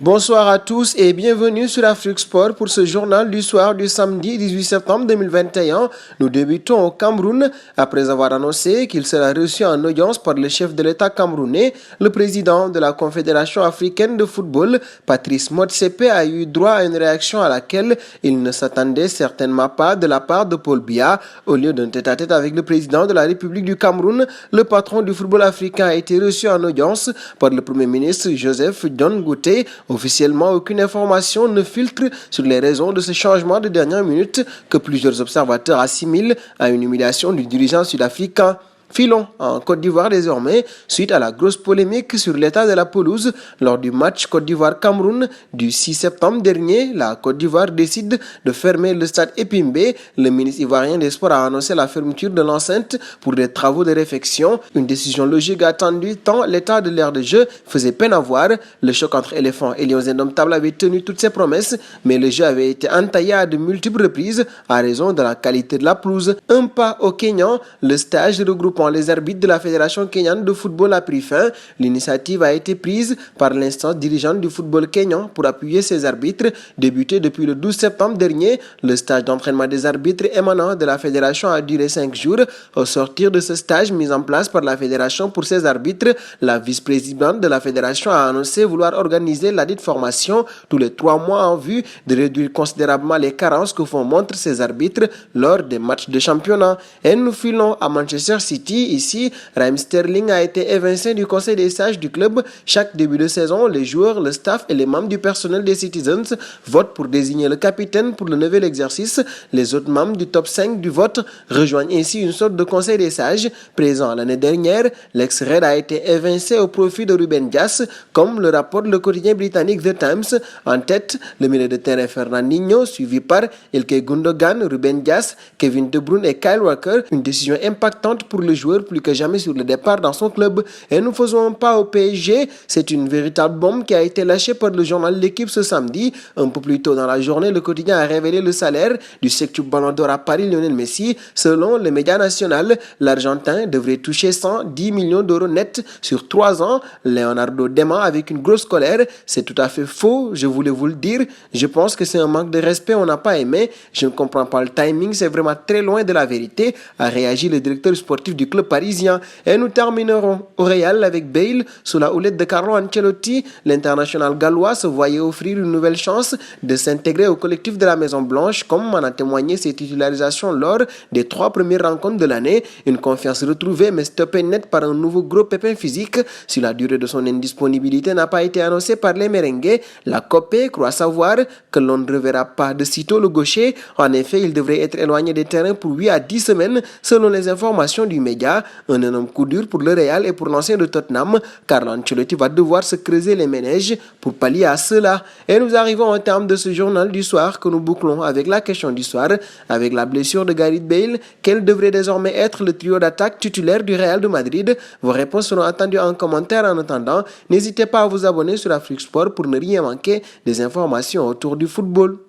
Bonsoir à tous et bienvenue sur Afrique Sport pour ce journal du soir du samedi 18 septembre 2021. Nous débutons au Cameroun après avoir annoncé qu'il sera reçu en audience par le chef de l'État camerounais. Le président de la Confédération africaine de football, Patrice Motsepe, a eu droit à une réaction à laquelle il ne s'attendait certainement pas de la part de Paul Biya. Au lieu d'un tête-à-tête avec le président de la République du Cameroun, le patron du football africain a été reçu en audience par le premier ministre Joseph John Goutey. Officiellement, aucune information ne filtre sur les raisons de ce changement de dernière minute que plusieurs observateurs assimilent à une humiliation du dirigeant sud-africain. Filons en Côte d'Ivoire désormais, suite à la grosse polémique sur l'état de la pelouse lors du match Côte d'Ivoire-Cameroun du 6 septembre dernier. La Côte d'Ivoire décide de fermer le stade Epimbe. Le ministre ivoirien des Sports a annoncé la fermeture de l'enceinte pour des travaux de réfection. Une décision logique attendue tant l'état de l'air de jeu faisait peine à voir. Le choc entre éléphants et lions indomptables avait tenu toutes ses promesses, mais le jeu avait été entaillé à de multiples reprises à raison de la qualité de la pelouse. Un pas au Kenya, le stage regroupant les arbitres de la Fédération kenyane de football a pris fin. L'initiative a été prise par l'instance dirigeante du football kenyan pour appuyer ces arbitres. Débuté depuis le 12 septembre dernier, le stage d'entraînement des arbitres émanant de la Fédération a duré 5 jours. Au sortir de ce stage mis en place par la Fédération pour ses arbitres, la vice-présidente de la Fédération a annoncé vouloir organiser la dite formation tous les 3 mois en vue de réduire considérablement les carences que font montre ces arbitres lors des matchs de championnat. Et nous filons à Manchester City. Ici, Raheem Sterling a été évincé du conseil des sages du club. Chaque début de saison, les joueurs, le staff et les membres du personnel des Citizens votent pour désigner le capitaine pour le nouvel exercice. Les autres membres du top 5 du vote rejoignent ainsi une sorte de conseil des sages. Présent l'année dernière, l'ex-Red a été évincé au profit de Ruben Dias, comme le rapporte le quotidien britannique The Times. En tête, le milieu de terrain Fernandinho, suivi par Ilkay Gundogan, Ruben Dias, Kevin De Bruyne et Kyle Walker. Une décision impactante pour le joueur plus que jamais sur le départ dans son club. Et nous faisons un pas au PSG. C'est une véritable bombe qui a été lâchée par le journal L'Équipe ce samedi. Un peu plus tôt dans la journée, le quotidien a révélé le salaire du septuple Ballon d'Or à Paris, Lionel Messi. Selon les médias nationaux, l'Argentin devrait toucher 110 millions d'euros net sur 3 ans. Leonardo dément avec une grosse colère. C'est tout à fait faux, je voulais vous le dire. Je pense que c'est un manque de respect, on n'a pas aimé. Je ne comprends pas le timing, c'est vraiment très loin de la vérité, a réagi le directeur sportif du club parisien. Et nous terminerons au Real avec Bale. Sous la houlette de Carlo Ancelotti, l'international gallois se voyait offrir une nouvelle chance de s'intégrer au collectif de la Maison Blanche, comme en a témoigné ses titularisations lors des 3 premières rencontres de l'année. Une confiance retrouvée mais stoppée net par un nouveau gros pépin physique. Si la durée de son indisponibilité n'a pas été annoncée par les merengues, la COPE croit savoir que l'on ne reverra pas de sitôt le gaucher. En effet, il devrait être éloigné des terrains pour 8 à 10 semaines selon les informations du média. Un énorme coup dur pour le Real et pour l'ancien de Tottenham, car Ancelotti va devoir se creuser les méninges pour pallier à cela. Et nous arrivons au terme de ce journal du soir que nous bouclons avec la question du soir. Avec la blessure de Gareth Bale, quel devrait désormais être le trio d'attaque titulaire du Real de Madrid? Vos réponses seront attendues en commentaire. En attendant, n'hésitez pas à vous abonner sur Afrique Sport pour ne rien manquer des informations autour du football.